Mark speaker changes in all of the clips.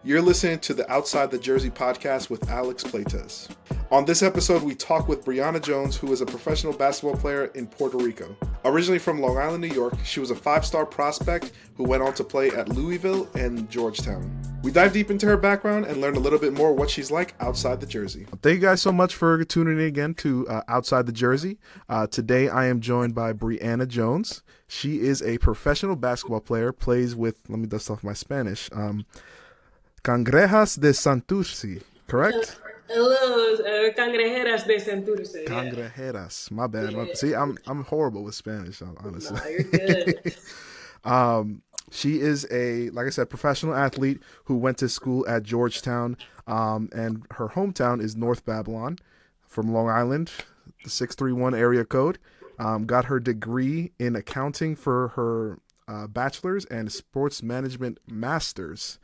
Speaker 1: You're listening to the Outside the Jersey podcast with Alex Plates. On this episode, we talk with Brianna Jones, who is a professional basketball player in Puerto Rico. Originally from Long Island, New York, she was a 5-star prospect who went on to play at Louisville and Georgetown. We dive deep into her background and learn a little bit more what she's like outside the Jersey. Thank you guys so much for tuning in again to Outside the Jersey. Today, I am joined by Brianna Jones. She is a professional basketball player, plays with, let me dust off my Spanish, Cangrejas de Santurce, correct?
Speaker 2: Hello, Cangrejeras de Santurce.
Speaker 1: Cangrejeras, my bad.
Speaker 2: Yeah.
Speaker 1: See, I'm horrible with Spanish, honestly.
Speaker 2: No, you're good.
Speaker 1: She is a, like I said, professional athlete who went to school at Georgetown, and her hometown is North Babylon, from Long Island, the 631 area code. Got her degree in accounting for her bachelor's and sports management master's.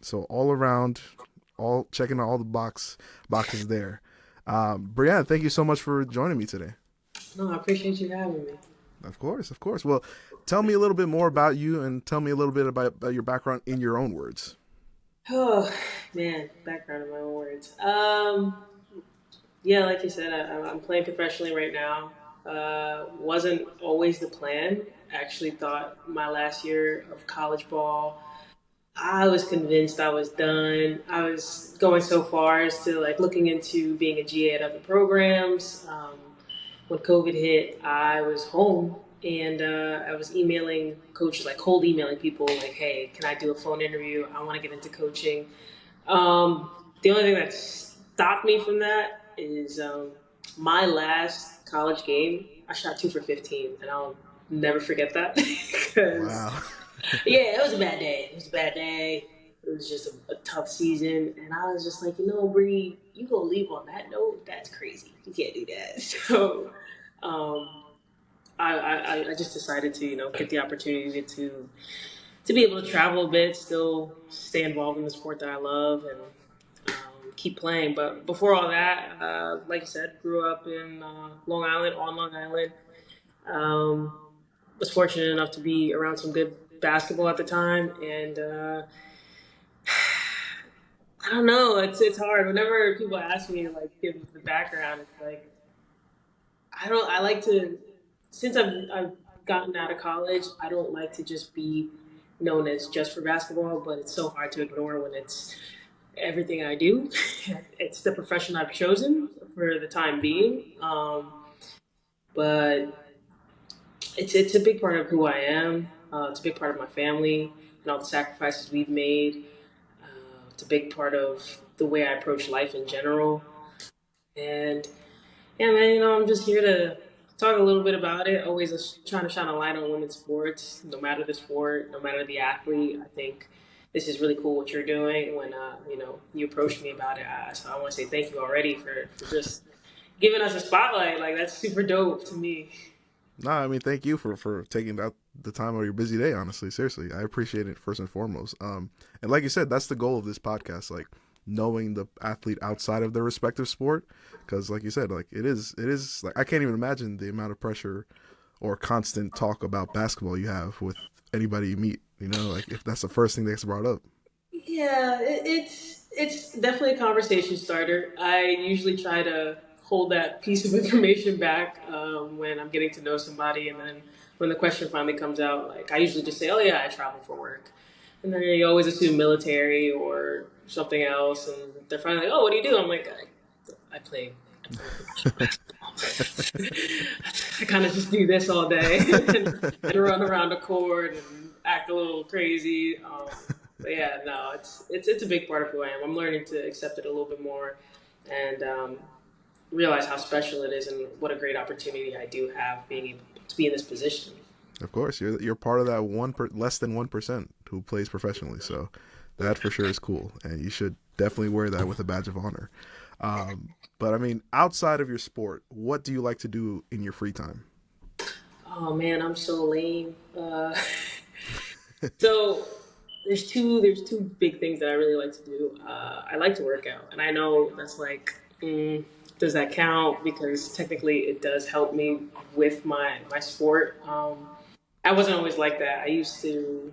Speaker 1: So all around, all checking all the boxes there. Brianna, thank you so much for joining me today.
Speaker 2: No, I appreciate you having me.
Speaker 1: Of course. Well, tell me a little bit more about you and tell me a little bit about your background in your own words.
Speaker 2: Oh, man, background in my own words. Yeah, like you said, I'm playing professionally right now. Wasn't always the plan. Actually thought my last year of college ball, I was convinced I was done. I was going so far as to looking into being a GA at other programs. When COVID hit, I was home and I was emailing coaches, cold emailing people, hey, can I do a phone interview? I want to get into coaching. The only thing that stopped me from that is my last college game, I shot 2 for 15, and I'll never forget that.
Speaker 1: Wow.
Speaker 2: Yeah, it was a bad day. It was just a tough season. And I was just like, Bree, you gonna leave on that note? That's crazy. You can't do that. So I just decided to, get the opportunity to be able to travel a bit, still stay involved in the sport that I love, and keep playing. But before all that, like you said, grew up in Long Island. Was fortunate enough to be around some good basketball at the time, and I don't know, it's hard whenever people ask me give the background. It's I like to, since I've gotten out of college, I don't like to just be known as just for basketball, but it's so hard to ignore when it's everything I do. It's the profession I've chosen for the time being, but it's a big part of who I am. It's a big part of my family and all the sacrifices we've made. It's a big part of the way I approach life in general. And yeah, man, I'm just here to talk a little bit about it. Always trying to shine a light on women's sports, no matter the sport, no matter the athlete. I think this is really cool what you're doing. When you approached me about it, so I want to say thank you already for just giving us a spotlight. That's super dope to me.
Speaker 1: No, I mean, thank you for taking out the time of your busy day, honestly. Seriously, I appreciate it first and foremost. And like you said, that's the goal of this podcast, knowing the athlete outside of their respective sport. Because like you said, it is I can't even imagine the amount of pressure or constant talk about basketball you have with anybody you meet, if that's the first thing that gets brought up.
Speaker 2: Yeah, it's definitely a conversation starter. I usually try to hold that piece of information back when I'm getting to know somebody, and then when the question finally comes out, I usually just say, oh yeah, I travel for work. And then you always assume military or something else, and they're finally like, oh, what do you do? I'm like, I play I kind of just do this all day and run around the court and act a little crazy. But yeah, no, it's a big part of who I am. I'm learning to accept it a little bit more and realize how special it is and what a great opportunity I do have being able to be in this position.
Speaker 1: Of course, you're part of that less than 1% who plays professionally, so that for sure is cool, and you should definitely wear that with a badge of honor. But I mean, outside of your sport, what do you like to do in your free time?
Speaker 2: Oh man, I'm so lame. So there's two big things that I really like to do. I like to work out, and I know that's does that count? Because technically it does help me with my sport. I wasn't always like that. I used to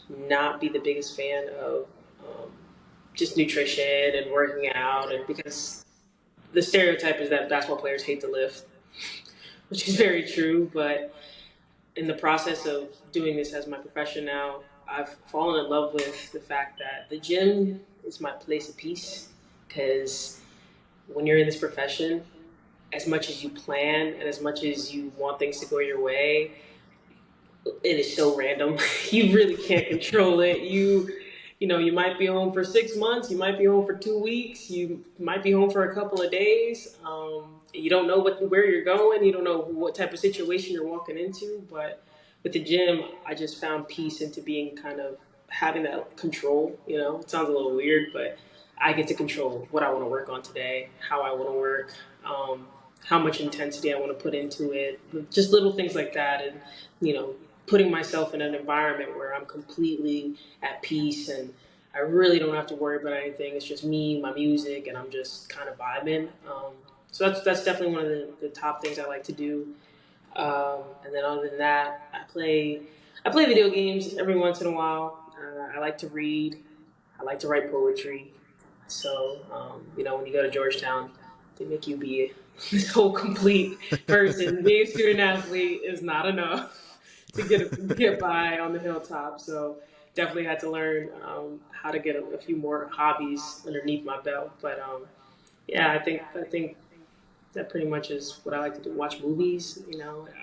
Speaker 2: not be the biggest fan of just nutrition and working out, and because the stereotype is that basketball players hate to lift, which is very true. But in the process of doing this as my profession now, I've fallen in love with the fact that the gym is my place of peace. Because when you're in this profession, as much as you plan and as much as you want things to go your way, it is so random. You really can't control it. You might be home for 6 months. You might be home for 2 weeks. You might be home for a couple of days. You don't know where you're going. You don't know what type of situation you're walking into. But with the gym, I just found peace into being kind of having that control. It sounds a little weird, but I get to control what I want to work on today, how I want to work, how much intensity I want to put into it, just little things like that, and you know, putting myself in an environment where I'm completely at peace and I really don't have to worry about anything. It's just me, my music, and I'm just kind of vibing. So that's definitely one of the top things I like to do. And then other than that, I play video games every once in a while. I like to read. I like to write poetry. So when you go to Georgetown, they make you be this whole complete person. Being a student athlete is not enough to get by on the hilltop. So definitely had to learn how to get a few more hobbies underneath my belt. But yeah, I think that pretty much is what I like to do. Watch movies.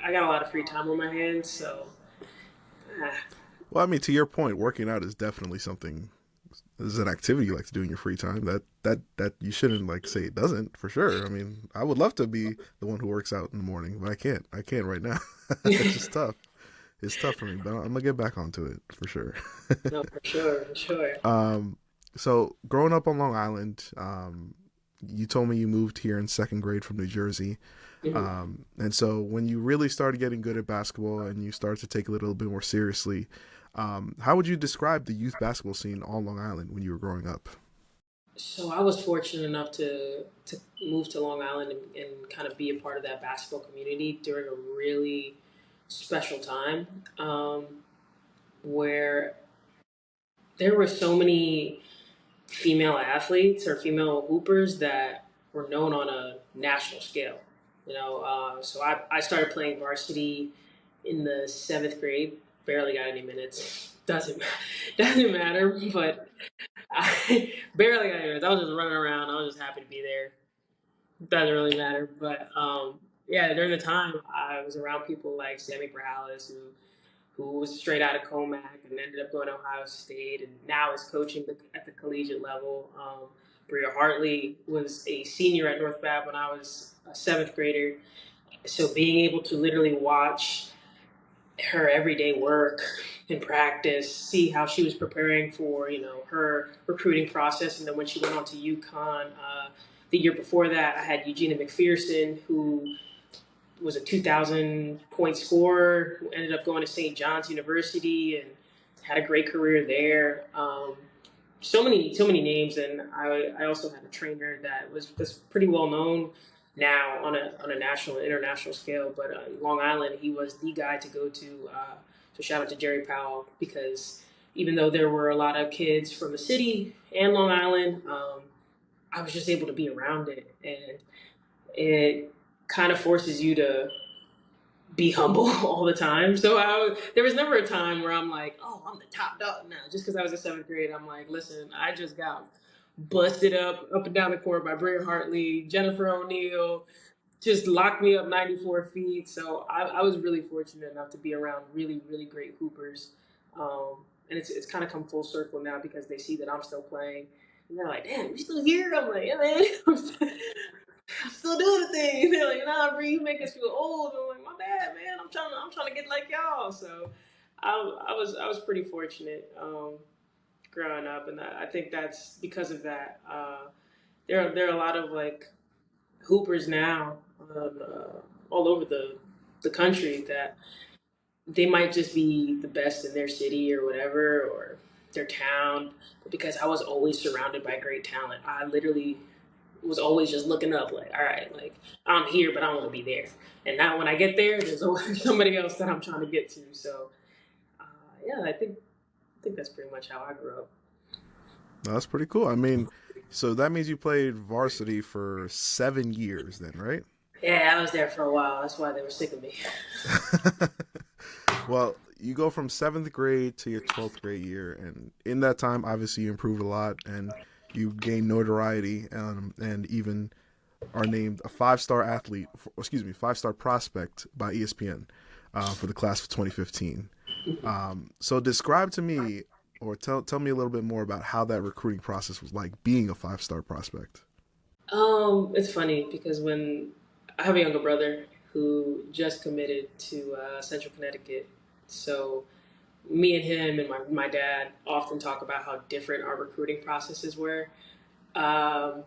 Speaker 2: I got a lot of free time on my hands, so ah,
Speaker 1: Well, I mean, to your point, working out is definitely something. This is an activity you like to do in your free time. That you shouldn't like say it doesn't for sure. I mean, I would love to be the one who works out in the morning, but I can't. I can't right now. It's just tough. It's tough for me, but I'm gonna get back onto it for sure.
Speaker 2: no, for sure, for sure.
Speaker 1: So growing up on Long Island, you told me you moved here in second grade from New Jersey.
Speaker 2: Mhm.
Speaker 1: And so when you really started getting good at basketball and you started to take it a little bit more seriously, how would you describe the youth basketball scene on Long Island when you were growing up?
Speaker 2: So I was fortunate enough to move to Long Island and kind of be a part of that basketball community during a really special time, where there were so many female athletes or female hoopers that were known on a national scale. So I started playing varsity in the seventh grade. Barely got any minutes. Doesn't matter. But I barely got any minutes. I was just running around. I was just happy to be there. Doesn't really matter. But yeah, during the time I was around people like Sammy Perhalis, who was straight out of Comac and ended up going to Ohio State and now is coaching at the collegiate level. Bria Hartley was a senior at North Bath when I was a seventh grader. So being able to literally watch her everyday work and practice, see how she was preparing for her recruiting process, and then when she went on to UConn. The year before that, I had Eugenia McPherson, who was a 2,000 point scorer who ended up going to St. John's University and had a great career there. So many names, and I also had a trainer that was pretty well known now on a national and international scale. But in Long Island, he was the guy to go to. So shout out to Jerry Powell, because even though there were a lot of kids from the city and Long Island, I was just able to be around it, and it kind of forces you to be humble all the time. So there was never a time where I'm like, oh, I'm the top dog now. Just because I was in seventh grade, I'm like, listen, I just got busted up and down the court by Bria Hartley, Jennifer O'Neill, just locked me up 94 feet. So I was really fortunate enough to be around really, really great hoopers. And it's kind of come full circle now because they see that I'm still playing. And they're like, damn, you still here? I'm like, yeah, man. I'm still doing the thing. They're like, nah, bro, you make us feel old. I'm like, my bad, man. I'm trying to get like y'all. So I was pretty fortunate growing up, and I think that's because of that. There are a lot of like hoopers now all over the country that they might just be the best in their city or whatever or their town, but because I was always surrounded by great talent, I literally was always just looking up, like, all right, like I'm here, but I want to be there. And now when I get there, there's always somebody else that I'm trying to get to. So, yeah, I think that's pretty much how I grew up.
Speaker 1: No, that's pretty cool. I mean, so that means you played varsity for 7 years then, right?
Speaker 2: Yeah, I was there for a while. That's why they were sick of me.
Speaker 1: Well, you go from seventh grade to your 12th grade year, and in that time, obviously, you improved a lot and you gained notoriety, and even are named a five-star athlete, excuse me, five-star prospect by ESPN for the class of 2015. So describe to me, or tell me a little bit more about how that recruiting process was like being a five-star prospect.
Speaker 2: It's funny because when I have a younger brother who just committed to Central Connecticut, so me and him and my dad often talk about how different our recruiting processes were. Um,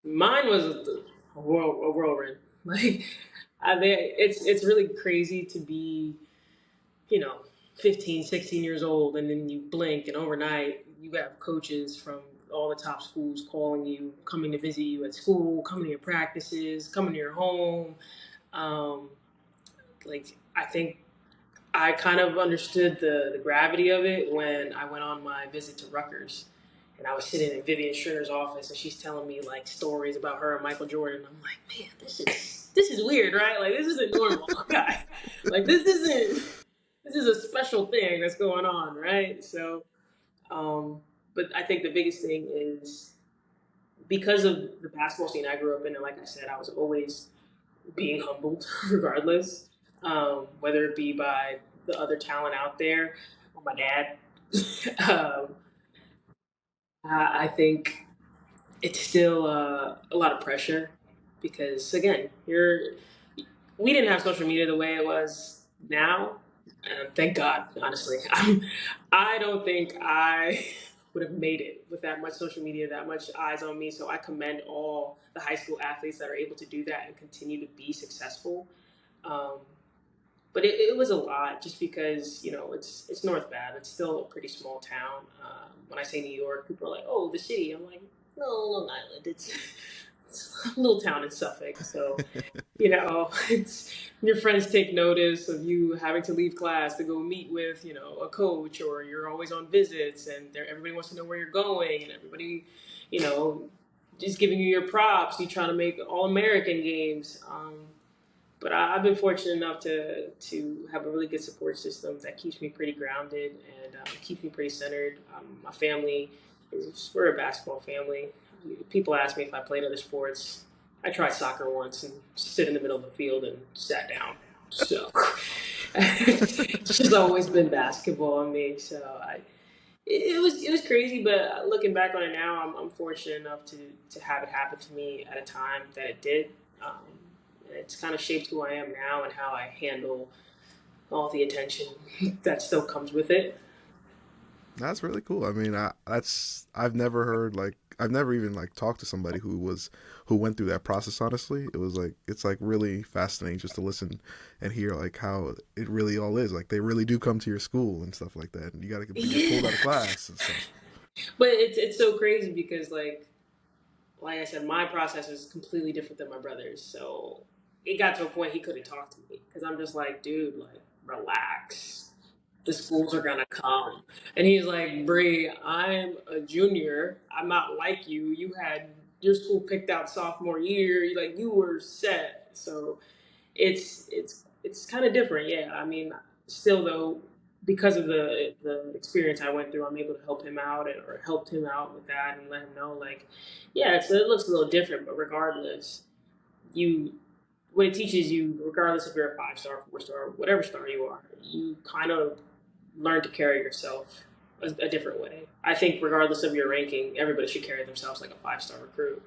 Speaker 2: Mine was a whirlwind. Like, it's really crazy to be, you know, 15, 16 years old, and then you blink, and overnight you have coaches from all the top schools calling you, coming to visit you at school, coming to your practices, coming to your home. Um, like, I think I kind of understood the gravity of it when I went on my visit to Rutgers. And I was sitting in Vivian Stringer's office, and she's telling me like stories about her and Michael Jordan. I'm like, man, this is weird, right? Like, this isn't normal, guy. Like, this is a special thing that's going on, right? So, but I think the biggest thing is because of the basketball scene I grew up in, and like I said, I was always being humbled, regardless, whether it be by the other talent out there or my dad. um, I think it's still a lot of pressure because again, we didn't have social media the way it was now. Thank God, honestly. I don't think I would have made it with that much social media, that much eyes on me. So I commend all the high school athletes that are able to do that and continue to be successful. Um, but it was a lot just because it's North Bath. It's still a pretty small town. When I say New York, people are like, "Oh, the city." I'm like, "No, Long Island. It's a little town in Suffolk." So it's your friends take notice of you having to leave class to go meet with a coach, or you're always on visits, and everybody wants to know where you're going, and everybody, you know, just giving you your props. You trying to make All American games. But I've been fortunate enough to have a really good support system that keeps me pretty grounded and keeps me pretty centered. My family we're a basketball family. People ask me if I played other sports. I tried soccer once and stood in the middle of the field and sat down. So it's just always been basketball on me. So it was crazy, but looking back on it now, I'm fortunate enough to have it happen to me at a time that it did. Um, it's kind of shaped who I am now and how I handle all the attention that still comes with it.
Speaker 1: That's really cool. I mean, I've never heard like I've never even like talked to somebody who went through that process. Honestly, it's like really fascinating just to listen and hear like how it really all is. Like they really do come to your school and stuff like that, and you got to get pulled out of
Speaker 2: Yeah,
Speaker 1: class and stuff.
Speaker 2: but it's so crazy because like I said, my process is completely different than my brother's. So it got to a point he couldn't talk to me because I'm just like, dude, like relax. The schools are gonna come. And he's like, Bree, I'm a junior. I'm not like you. You had your school picked out sophomore year. You were set. So it's kind of different. Yeah. I mean, still though, because of the experience I went through, I'm able to help him out or helped him out with that and let him know like, yeah, it looks a little different, but regardless, you what it teaches you, regardless if you're a 5 star, 4 star, whatever star you are, you kind of learn to carry yourself a different way. I think regardless of your ranking, everybody should carry themselves like a 5 star recruit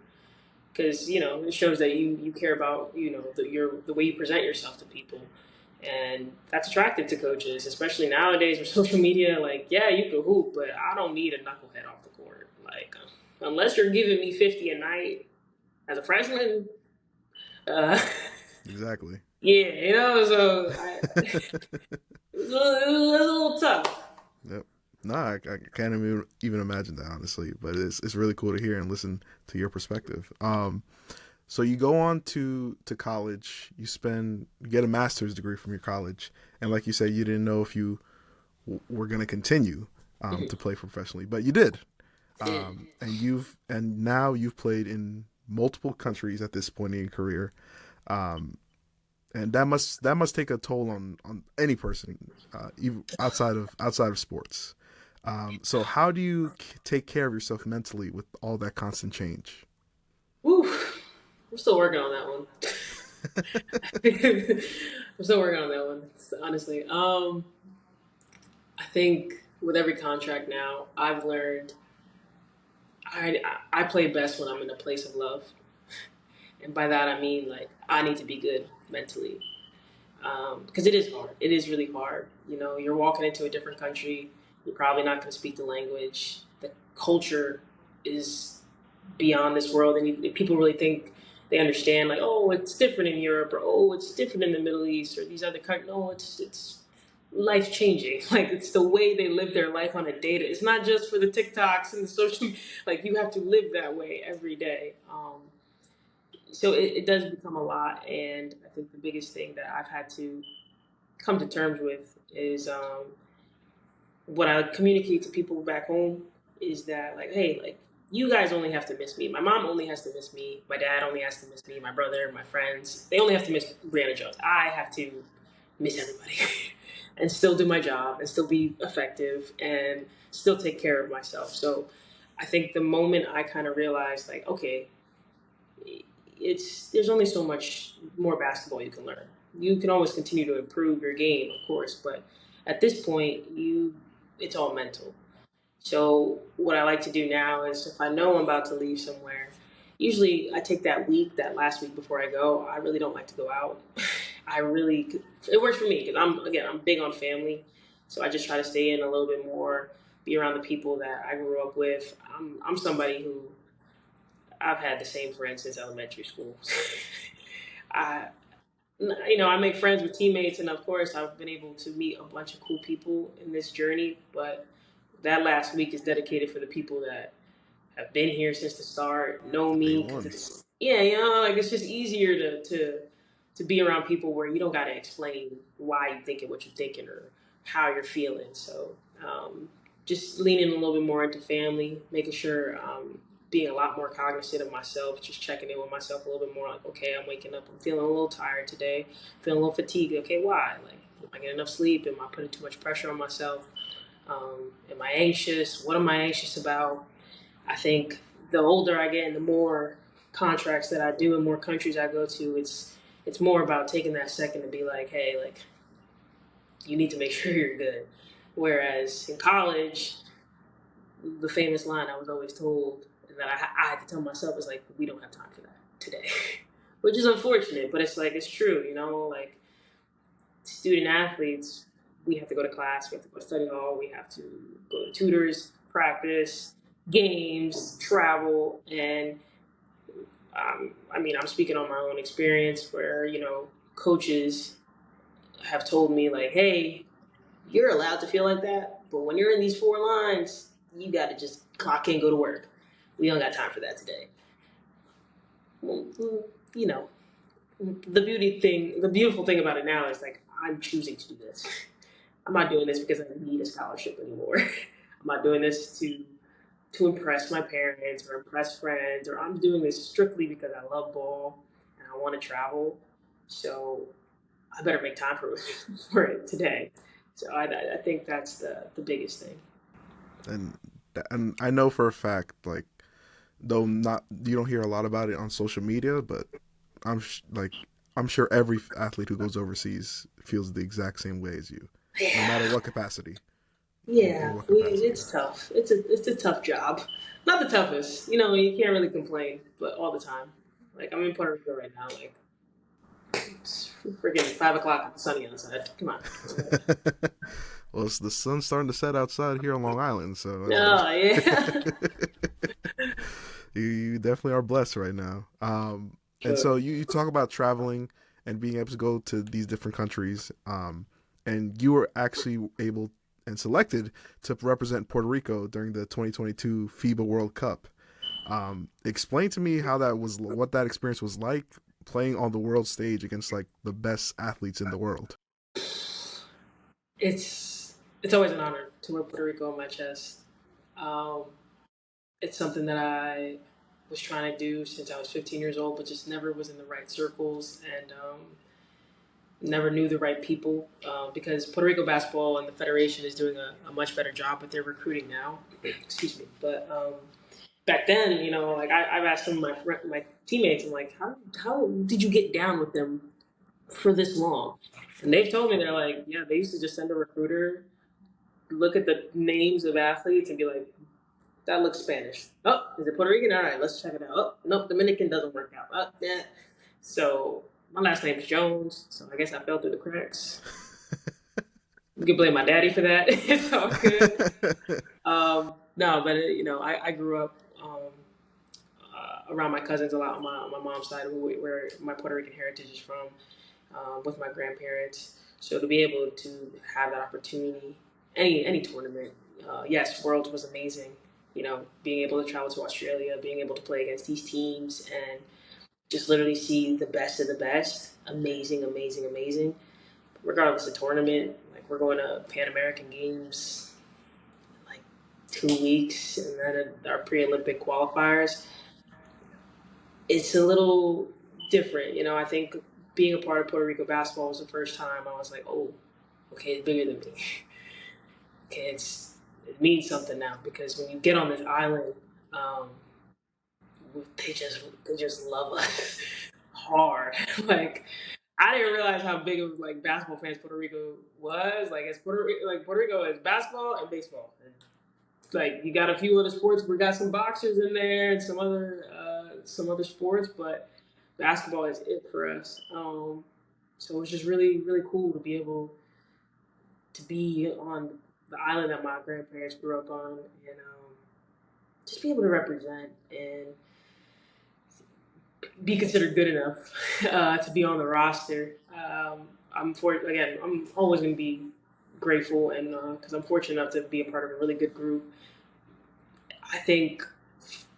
Speaker 2: because it shows that you care about the way you present yourself to people, and that's attractive to coaches, especially nowadays with social media. Like, yeah, you can hoop, but I don't need a knucklehead off the court. Like, unless you're giving me 50 a night as a freshman, uh,
Speaker 1: Exactly.
Speaker 2: yeah, so it was a little tough.
Speaker 1: Yep. No, I can't even imagine that honestly, but it's really cool to hear and listen to your perspective. So you go on to college, you get a master's degree from your college, and like you said, you didn't know if you were going to continue to play professionally, but you did. And now you've played in multiple countries at this point in your career, um, and that must take a toll on any person, even outside of sports. So how do you take care of yourself mentally with all that constant change?
Speaker 2: Woo, I'm still working on that one. I'm still working on that one, honestly. I think with every contract now, I've learned I I play best when I'm in a place of love, and by that I mean like I need to be good mentally, because it is hard. It is really hard. You know, you're walking into a different country. You're probably not going to speak the language. The culture is beyond this world, and people really think they understand. Like, oh, it's different in Europe, or oh, it's different in the Middle East, or these other countries. No, it's life changing. Like it's the way they live their life on a data. It's not just for the TikToks and the social. Like you have to live that way every day. So it does become a lot, and I think the biggest thing that I've had to come to terms with is what I communicate to people back home is that like, hey, like you guys only have to miss me. My mom only has to miss me. My dad only has to miss me. My brother, my friends, they only have to miss Brianna Jones. I have to miss everybody and still do my job and still be effective and still take care of myself. So I think the moment I kind of realized like, okay, it's there's only so much more basketball you can learn. You can always continue to improve your game, of course, but at this point, you it's all mental. So what I like to do now is if I know I'm about to leave somewhere, usually I take that week, that last week before I go. I really don't like to go out. I really it works for me because I'm big on family, so I just try to stay in a little bit more, be around the people that I grew up with. I'm somebody who I've had the same friends since elementary school. I I make friends with teammates, and of course, I've been able to meet a bunch of cool people in this journey. But that last week is dedicated for the people that have been here since the start, know
Speaker 1: Day
Speaker 2: me, because
Speaker 1: one.
Speaker 2: it's like it's just easier to be around people where you don't got to explain why you thinking what you're thinking or how you're feeling. So um, just leaning a little bit more into family, making sure being a lot more cognizant of myself, just checking in with myself a little bit more. Like, okay, I'm waking up, I'm feeling a little tired today, feeling a little fatigued. Okay, why? Like, am I getting enough sleep? Am I putting too much pressure on myself? Am I anxious? What am I anxious about? I think the older I get and the more contracts that I do and more countries I go to, it's more about taking that second to be like, hey, like you need to make sure you're good. Whereas in college, the famous line I was always told and that I had to tell myself is like, we don't have time for that today, which is unfortunate, but it's like it's true, like student athletes, we have to go to class, we have to go to study hall, we have to go to tutors, practice, games, travel, and I'm speaking on my own experience where coaches have told me like, hey, you're allowed to feel like that, but when you're in these four lines, you got to just clock in, go to work. We don't got time for that today. Well, you know, the beautiful thing about it now is like I'm choosing to do this. I'm not doing this because I need a scholarship anymore. I'm not doing this to impress my parents or impress friends, or I'm doing this strictly because I love ball and I want to travel. So I better make time for for it today. So I think that's the biggest thing.
Speaker 1: and and I know for a fact, like, though not you don't hear a lot about it on social media, but like I'm sure every athlete who goes overseas feels the exact same way as you, no matter
Speaker 2: Yeah,
Speaker 1: what capacity. In
Speaker 2: yeah,
Speaker 1: what capacity?
Speaker 2: it's tough. It's a tough job. Not the toughest. You can't really complain, but all the time. Like I'm in Puerto Rico right now. Like it's freaking 5 o'clock. It's sunny outside. Come on.
Speaker 1: Well, the sun's starting to set outside here on Long Island, so
Speaker 2: No, yeah.
Speaker 1: you definitely are blessed right now. And
Speaker 2: Sure.
Speaker 1: so you talk about traveling and being able to go to these different countries, and you were actually able and selected to represent Puerto Rico during the 2022 FIBA World Cup. Explain to me how that was, what that experience was like playing on the world stage against like the best athletes in the world.
Speaker 2: It's always an honor to wear Puerto Rico on my chest. Um, It's something that I was trying to do since I was 15 years old, but just never was in the right circles and never knew the right people because Puerto Rico basketball and the federation is doing a much better job with their recruiting now. Excuse me, but back then, like I've asked some of my teammates, I'm like, how did you get down with them for this long? And they've told me they're like, yeah, they used to just send a recruiter, look at the names of athletes, and be like, that looks Spanish. Oh, is it Puerto Rican? All right, let's check it out. Oh, nope, Dominican doesn't work out. Oh, yeah. So my last name is Jones, so I guess I fell through the cracks. You can blame my daddy for that. It's all good. No, but I grew up around my cousins a lot on my mom's side, where my Puerto Rican heritage is from, with my grandparents. So to be able to have that opportunity, any tournament, yes, Worlds was amazing. Being able to travel to Australia, being able to play against these teams, and just literally see the best of the best. Amazing, amazing, amazing. Regardless of tournament, like we're going to Pan American Games in like 2 weeks, and then our pre-Olympic qualifiers. It's a little different, I think being a part of Puerto Rico basketball was the first time I was like, oh, okay, it's bigger than me. Okay, it means something now because when you get on this island, um, they just love us hard. Like I didn't realize how big of like basketball fans Puerto Rico was. Like Puerto Rico is basketball and baseball. And, like you got a few other sports. We got some boxers in there and some other sports, but basketball is it for us. So it's just really really cool to be able to be on the island that my grandparents grew up on, and just be able to represent and be considered good enough to be on the roster. I'm always going to be grateful, and because I'm fortunate enough to be a part of a really good group. I think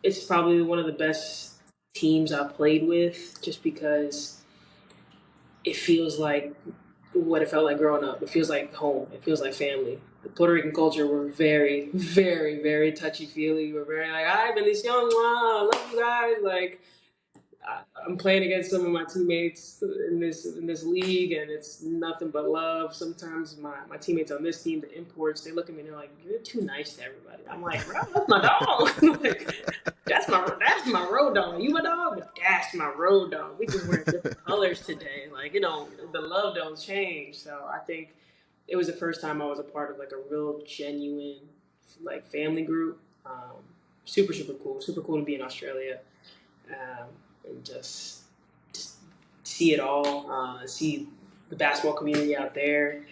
Speaker 2: it's probably one of the best teams I've played with, just because it feels like what it felt like growing up. It feels like home. It feels like family. The Puerto Rican culture were very, very, very touchy feely. We're very like, "Ay, bendición, wow, I love you guys." Like I'm playing against some of my teammates in this league, and it's nothing but love. Sometimes my teammates on this team, the imports, they look at me and they're like, "You're too nice to everybody." I'm like, "Bro, that's my dog. Like, that's my road dog. You my dog, but that's my road dog. We just wear different colors today. Like the love don't change." So I think it was the first time I was a part of like a real genuine like family group. Super super cool to be in Australia, um, and just see it all, see the basketball community out there.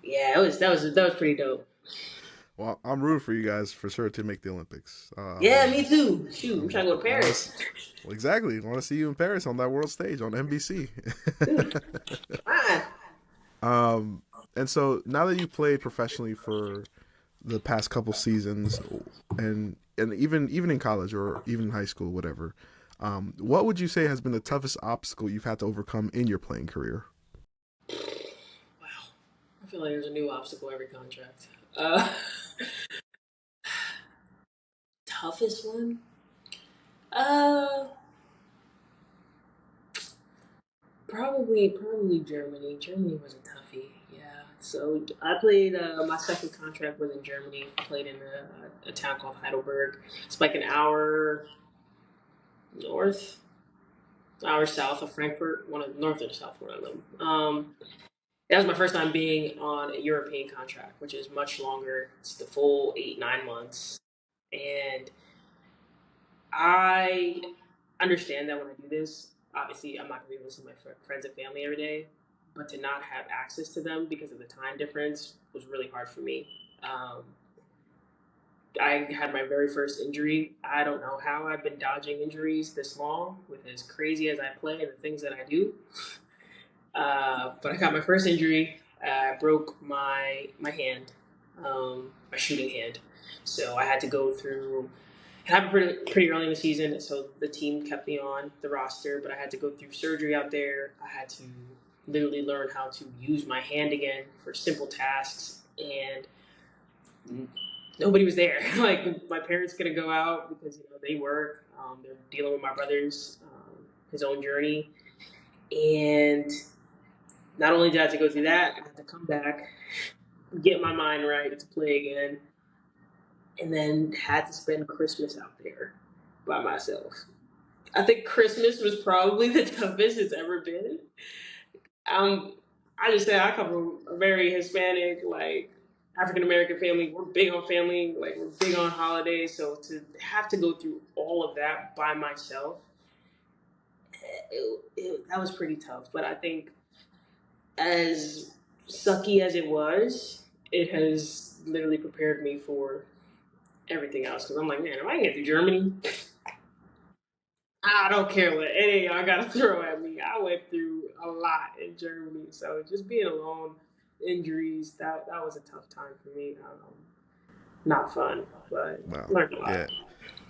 Speaker 2: Yeah, that was pretty dope.
Speaker 1: Well, I'm rooting for you guys for sure to make the Olympics.
Speaker 2: Yeah, me too. Shoot, I'm trying to go to
Speaker 1: I want
Speaker 2: Paris.
Speaker 1: well, exactly. I want to see you in Paris on that world stage on NBC.
Speaker 2: Dude, fine.
Speaker 1: um, and so now that you played professionally for the past couple seasons, and even in college or even in high school, whatever, what would you say has been the toughest obstacle you've had to overcome in your playing career?
Speaker 2: Wow, I feel like there's a new obstacle every contract. Uh, toughest one? Uh, probably Germany. Germany was a toughie. Yeah. So I played. My second contract was in Germany. Played in a town called Heidelberg. It's like an hour north, hour south of Frankfurt. One of north or south where I live. That was my first time being on a European contract, which is much longer. It's the full 8 9 months, and I understand that when I do this, obviously I'm not going to be able to see my friends and family every day, but to not have access to them because of the time difference was really hard for me. Um, I had my very first injury. I don't know how I've been dodging injuries this long with as crazy as I play and the things that I do. But I got my first injury. I broke my hand, my shooting hand. So I had to go through. It happened pretty early in the season, so the team kept me on the roster. But I had to go through surgery out there. I had to literally learn how to use my hand again for simple tasks, and nobody was there. Like my parents couldn't go out because they work. They're dealing with my brother's his own journey, and not only did I have to go through that, I had to come back, get my mind right to play again, and then had to spend Christmas out there by myself. I think Christmas was probably the toughest it's ever been. Um, I just say I come from a very Hispanic, like African American family. We're big on family, like we're big on holidays. So to have to go through all of that by myself, that was pretty tough. But I think as sucky as it was, it has literally prepared me for everything else. Because I'm like, man, if I can get to Germany, I don't care what any of y'all got to throw at me. I went through a lot in Germany, so just being alone, injuries, that was a tough time for me. Not fun, but
Speaker 1: Wow.
Speaker 2: learned a lot.
Speaker 1: Yeah.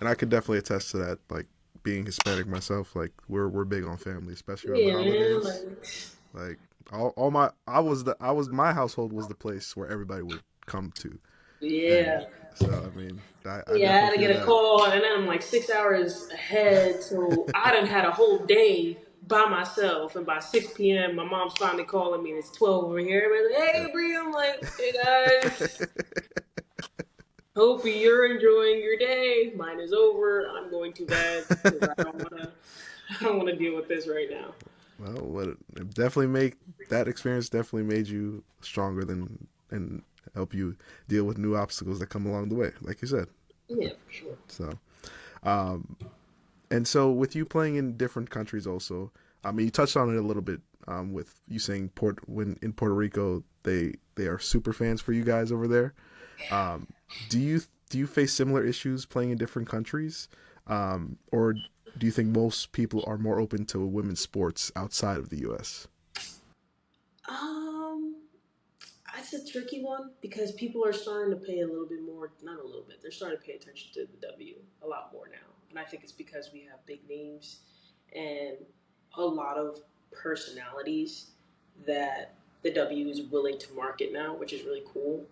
Speaker 1: And I could definitely attest to that. Like being Hispanic myself, like we're big on family, especially around the
Speaker 2: Yeah, man.
Speaker 1: holidays. Like all my I was my household was the place where everybody would come to, and
Speaker 2: Yeah.
Speaker 1: so I mean I
Speaker 2: Yeah, I
Speaker 1: definitely
Speaker 2: had to
Speaker 1: feel
Speaker 2: get a
Speaker 1: that.
Speaker 2: call, and then I'm like 6 hours ahead, so I done had a whole day by myself. And by 6 p.m., my mom's finally calling me, and it's 12 over here. I'm like, hey,
Speaker 1: Yep.
Speaker 2: Bree, I'm like, hey guys, hope you're enjoying your day. Mine is over. I'm going to bed because I don't want to deal with this right now.
Speaker 1: Well, what it definitely make that experience definitely made you stronger than and help you deal with new obstacles that come along the way, like you said.
Speaker 2: Yeah, for sure.
Speaker 1: So, um, and so with you playing in different countries, also, I mean, you touched on it a little bit with you saying when in Puerto Rico they are super fans for you guys over there. Um, do you face similar issues playing in different countries, or do you think most people are more open to women's sports outside of the U.S.?
Speaker 2: Um, That's a tricky one because people are starting to pay a little bit more, not a little bit, they're starting to pay attention to the W a lot more now. And I think it's because we have big names and a lot of personalities that the W is willing to market now, which is really cool.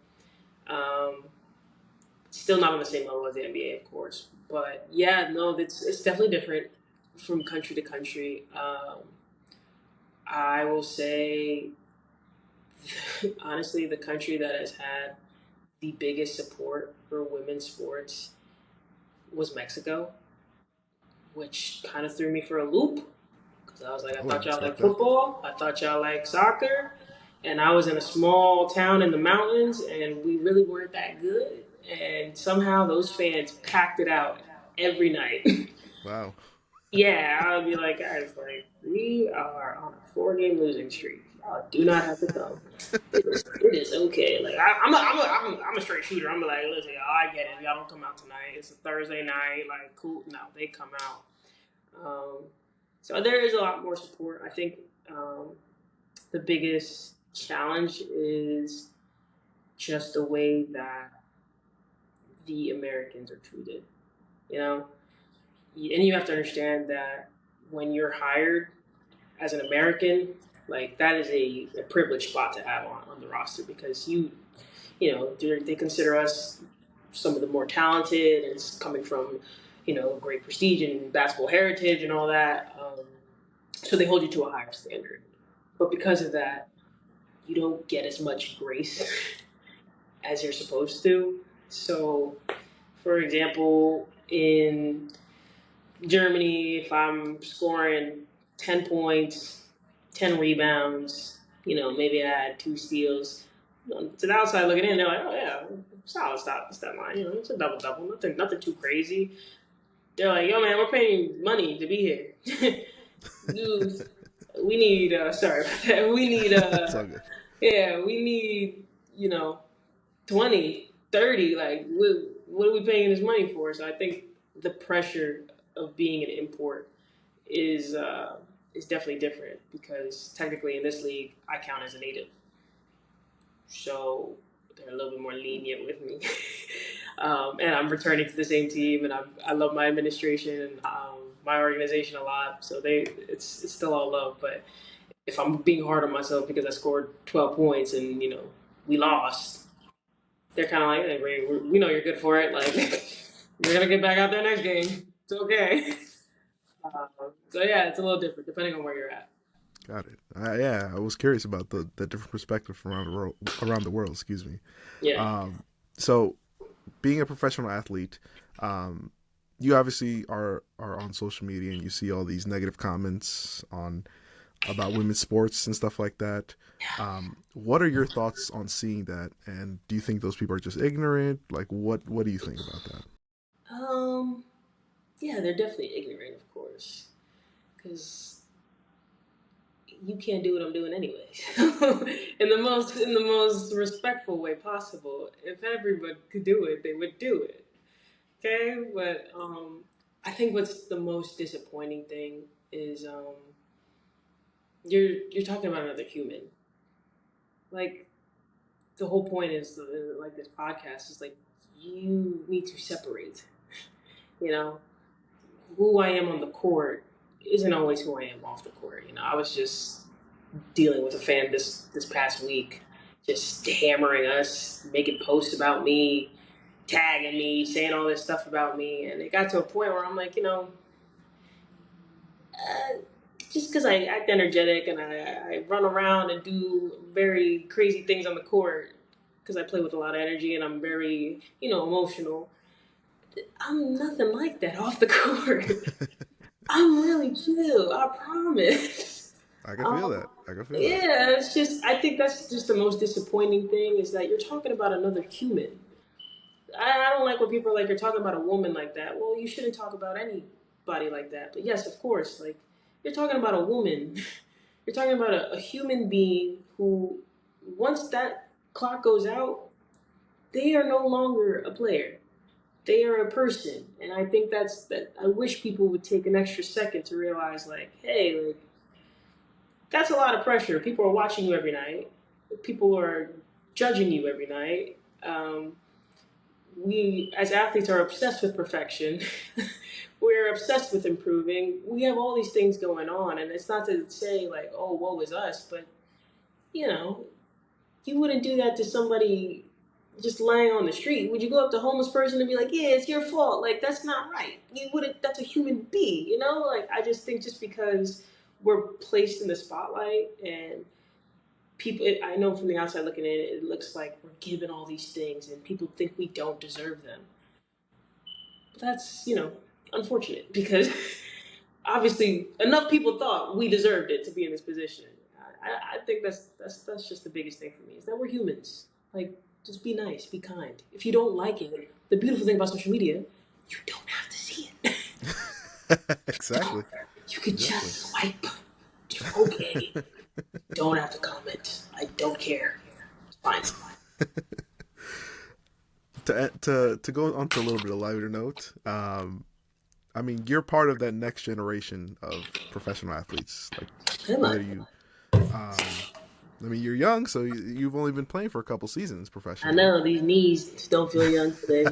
Speaker 2: Um, Still not on the same level as the NBA, of course. But yeah, no, it's definitely different from country to country. I will say, honestly, the country that has had the biggest support for women's sports was Mexico, which kind of threw me for a loop because I was like, I
Speaker 1: I
Speaker 2: thought
Speaker 1: wouldn't
Speaker 2: y'all
Speaker 1: expect
Speaker 2: like
Speaker 1: that.
Speaker 2: football, I thought y'all like soccer, and I was in a small town in the mountains, and we really weren't that good. And somehow those fans packed it out every night.
Speaker 1: Wow.
Speaker 2: Yeah, I would be like, guys, like we are on a 4 game losing streak. Y'all do not have to come. It is okay. Like I'm a straight shooter. I'm like, listen, y'all, I get it. Y'all don't come out tonight. It's a Thursday night. Like, cool. No, they come out. Um, so there is a lot more support. I think the biggest challenge is just the way that the Americans are treated. You know, and you have to understand that when you're hired as an American, like that is a privileged spot to have on the roster because they consider us some of the more talented, and it's coming from great prestige and basketball heritage and all that. So they hold you to a higher standard, but because of that, you don't get as much grace as you're supposed to. So, for example, in Germany, if I'm scoring 10 points, 10 rebounds, maybe I had 2 steals. To the outside looking in, they're like, oh, yeah, solid stat line. It's a double double. Nothing too crazy. They're like, yo, man, we're paying you money to be here. Dude, we need, sorry about that. We need,
Speaker 1: It's all good.
Speaker 2: yeah, we need, you know, 20, 30. Like, what are we paying this money for? So I think the pressure of being an import is is definitely different because technically in this league I count as a native, so they're a little bit more lenient with me. And I'm returning to the same team, and I love my administration and my organization a lot. So it's still all love. But if I'm being hard on myself because I scored 12 points and we lost, they're kind of like, hey, we know you're good for it. Like, you're gonna get back out there next game. It's okay. So yeah, it's a little different depending on where you're at.
Speaker 1: Got it. Yeah, I was curious about the different perspective from around the world. Around the world, excuse me.
Speaker 2: Yeah.
Speaker 1: So, being a professional athlete, um, you obviously are on social media and you see all these negative comments on about women's sports and stuff like that. What are your thoughts on seeing that? And do you think those people are just ignorant? Like, what do you think about that?
Speaker 2: Um. Yeah, they're definitely ignorant, of course, because you can't do what I'm doing anyway. In the most respectful way possible. If everyone could do it, they would do it. Okay, but I think what's the most disappointing thing is you're talking about another human. Like the whole point is like this podcast is like you need to separate. You know, who I am on the court isn't always who I am off the court. You know, I was just dealing with a fan this past week, just hammering us, making posts about me, tagging me, saying all this stuff about me, and it got to a point where I'm like, uh, just because I act energetic and I run around and do very crazy things on the court because I play with a lot of energy and I'm very, emotional. I'm nothing like that off the court. I'm really chill. I promise.
Speaker 1: I can feel
Speaker 2: Um,
Speaker 1: that. I can feel that.
Speaker 2: yeah, it's just I think that's just the most disappointing thing is that you're talking about another human. I don't like when people are like you're talking about a woman like that. Well, you shouldn't talk about anybody like that. But yes, of course, like you're talking about a woman. You're talking about a human being who, once that clock goes out, they are no longer a player. They are a person, and I think that. I wish people would take an extra second to realize, like, hey, like that's a lot of pressure. People are watching you every night. People are judging you every night. Um, we, as athletes, are obsessed with perfection. We're obsessed with improving. We have all these things going on, and it's not to say like, "Oh, woe is us," but you know, you wouldn't do that to somebody just lying on the street. Would you go up to a homeless person and be like, "Yeah, it's your fault"? Like that's not right. You wouldn't. That's a human being, you know. Like I just think just because we're placed in the spotlight and people, I know from the outside looking in, it looks like we're given all these things and people think we don't deserve them. But that's unfortunate because obviously enough people thought we deserved it to be in this position. I think that's just the biggest thing for me is that we're humans. Like, just be nice, be kind. If you don't like it, the beautiful thing about social media, you don't have to see it.
Speaker 1: Exactly.
Speaker 2: You could
Speaker 1: Exactly.
Speaker 2: just swipe. You're okay. Don't have to comment. I don't care. It's fine.
Speaker 1: To go on to a little bit of lighter note, I mean, you're part of that next generation of professional athletes. Like,
Speaker 2: Am I?
Speaker 1: whether you, I mean, you're young, so you've only been playing for a couple seasons
Speaker 2: I
Speaker 1: professionally.
Speaker 2: know these knees don't feel young today.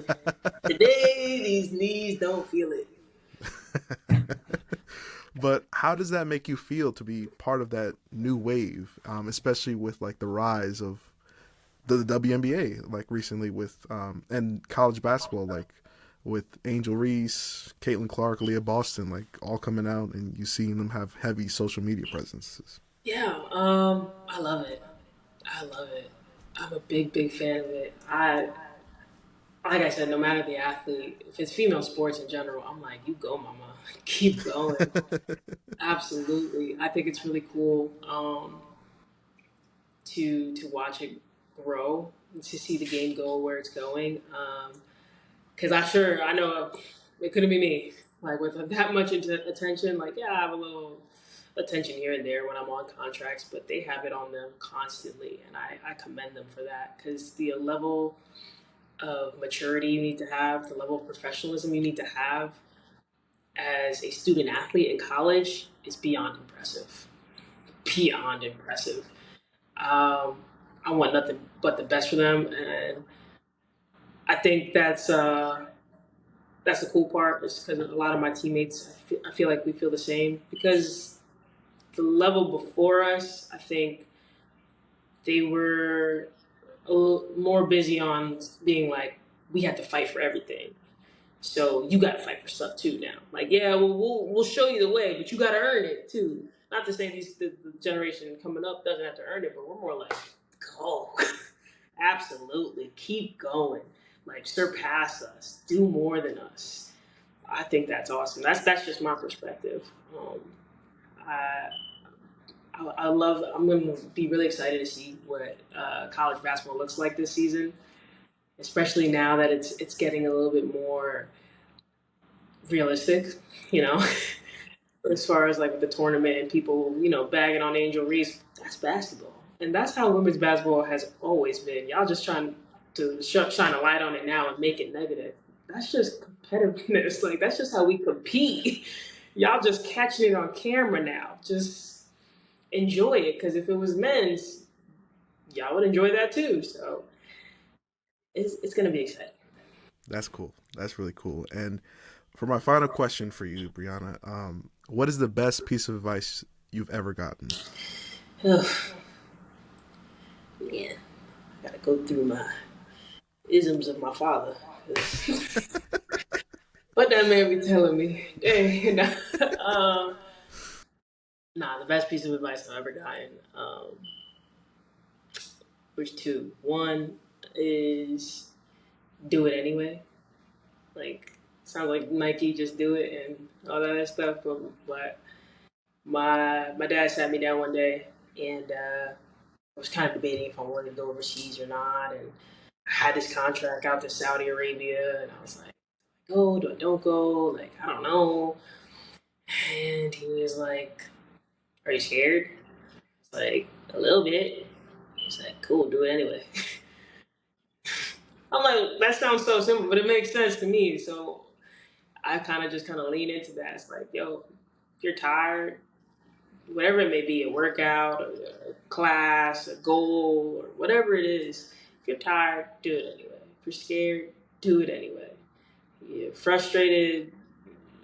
Speaker 2: Today, these knees don't feel it.
Speaker 1: But how does that make you feel to be part of that new wave, especially with like the rise of the WNBA, like recently with and college basketball, like with Angel Reese, Caitlin Clark, Leah Boston, like all coming out, and you seeing them have heavy social media presences.
Speaker 2: Yeah, I love it. I love it. I'm a big fan of it. Like I said, no matter the athlete, if it's female sports in general, I'm like, you go, mama, keep going. Absolutely, I think it's really cool to watch it grow, to see the game go where it's going. Because I know it couldn't be me. Like with that much attention, like yeah, I have a little attention here and there when I'm on contracts, but they have it on them constantly, and I commend them for that because the level of maturity you need to have, the level of professionalism you need to have as a student athlete in college is beyond impressive. Beyond impressive. Um, I want nothing but the best for them, and I think that's the cool part. Is because a lot of my teammates, I feel like we feel the same because the level before us, I think they were more busy on being like, we have to fight for everything. So you got to fight for stuff too now. Like, yeah, we'll show you the way, but you got to earn it too. Not to say the generation coming up doesn't have to earn it, but we're more like, go, absolutely, keep going, like surpass us, do more than us. I think that's awesome. That's just my perspective. I, I love. I'm going to be really excited to see what college basketball looks like this season, especially now that it's getting a little bit more realistic. You know, as far as like with the tournament and people, bagging on Angel Reese, that's basketball. And that's how women's basketball has always been. Y'all just trying to shine a light on it now and make it negative. That's just competitiveness. Like, that's just how we compete. Y'all just catching it on camera now. Just enjoy it. Because if it was men's, y'all would enjoy that too. So it's going to be exciting.
Speaker 1: That's cool. That's really cool. And for my final question for you, Brianna, what is the best piece of advice you've ever gotten?
Speaker 2: Man, I gotta go through my isms of my father. What that man be telling me? Dang, nah, the best piece of advice I've ever gotten. Which two? One is do it anyway. Like, sounds like Nike, just do it and all that other stuff. But my dad sat me down one day and I was kind of debating if I wanted to go overseas or not. And I had this contract out to Saudi Arabia, and I was like, go? Do I don't go? Like, I don't know. And he was like, are you scared? It's like, a little bit. He's like, cool, do it anyway. I'm like, that sounds so simple, but it makes sense to me. So I kind of lean into that. It's like, yo, if you're tired, whatever it may be, a workout, a class, a goal, or whatever it is, if you're tired, do it anyway. If you're scared, do it anyway. If you're frustrated,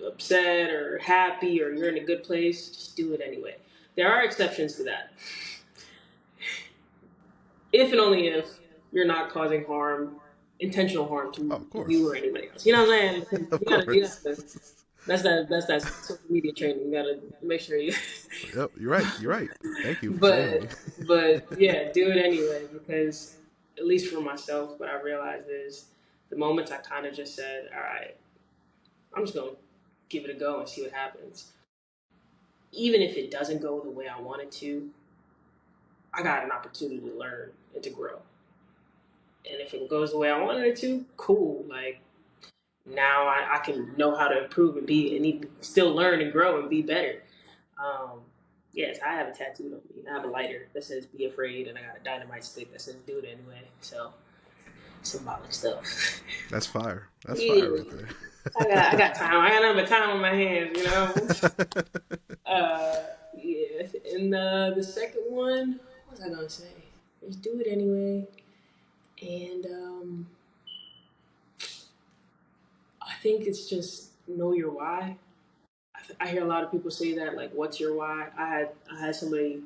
Speaker 2: upset, or happy, or you're in a good place, just do it anyway. There are exceptions to that. If and only if you're not causing harm, intentional harm to you or anybody else. You know what I'm saying?
Speaker 1: Of course.
Speaker 2: That's that social media training. You gotta make sure you.
Speaker 1: Yep, you're right. You're right. Thank you for
Speaker 2: but
Speaker 1: saying
Speaker 2: but yeah, do it anyway, because at least for myself, what I realized is the moments I kind of just said, all right, I'm just gonna give it a go and see what happens. Even if it doesn't go the way I want it to, I got an opportunity to learn and to grow. And if it goes the way I wanted it to, cool. Like, now I can know how to improve and be and even still learn and grow and be better. Yes, I have a tattoo on me. I have a lighter that says "Be afraid," and I got a dynamite stick that says "Do it anyway." So symbolic stuff.
Speaker 1: That's fire. That's
Speaker 2: Yeah.
Speaker 1: fire right there.
Speaker 2: I got time. I got nothing but time on my hands, you know. Yeah. And the second one, what was I gonna say? Just do it anyway. And I think it's just know your why. I hear a lot of people say that, like, "What's your why?" I had somebody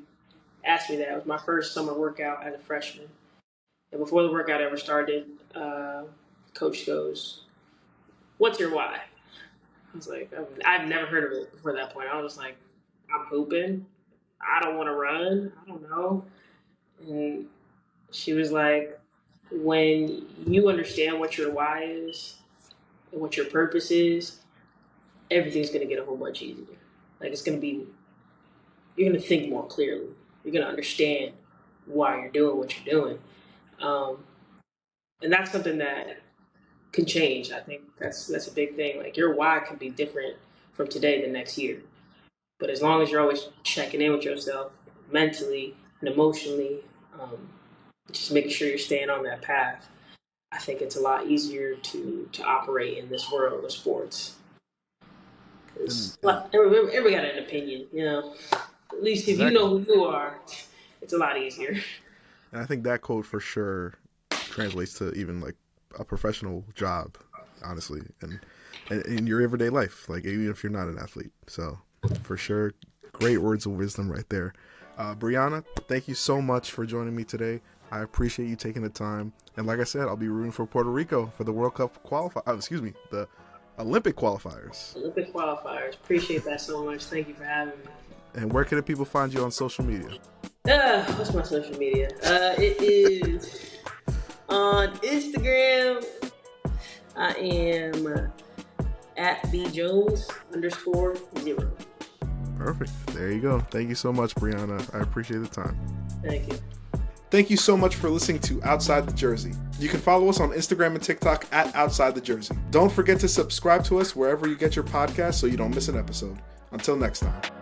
Speaker 2: ask me that. It was my first summer workout as a freshman, and before the workout ever started, coach goes, "What's your why?" I was like, I've never heard of it before that point. I was just like, I'm hooping. I don't want to run. I don't know. And she was like, when you understand what your why is and what your purpose is, everything's going to get a whole bunch easier. Like, it's going to be, you're going to think more clearly. You're going to understand why you're doing what you're doing. And that's something that can change. I think that's a big thing. Like, your why can be different from today to next year. But as long as you're always checking in with yourself mentally and emotionally, just making sure you're staying on that path, I think it's a lot easier to operate in this world of sports. Everybody got an opinion, you know. At least if you know who you are, it's a lot easier.
Speaker 1: And I think that quote for sure translates to even like a professional job, honestly, and in your everyday life, like even if you're not an athlete. So for sure, great words of wisdom right there. Brianna, thank you so much for joining me today. I appreciate you taking the time. And like I said, I'll be rooting for Puerto Rico for the World Cup the Olympic qualifiers.
Speaker 2: Olympic qualifiers. Appreciate that so much. Thank you for having me.
Speaker 1: And where can the people find you on social media?
Speaker 2: What's my social media? It is on Instagram. I am at bjones_0.
Speaker 1: Perfect. There you go. Thank you so much, Brianna. I appreciate the time.
Speaker 2: Thank you.
Speaker 1: Thank you so much for listening to Outside the Jersey. You can follow us on Instagram and TikTok at Outside the Jersey. Don't forget to subscribe to us wherever you get your podcasts so you don't miss an episode. Until next time.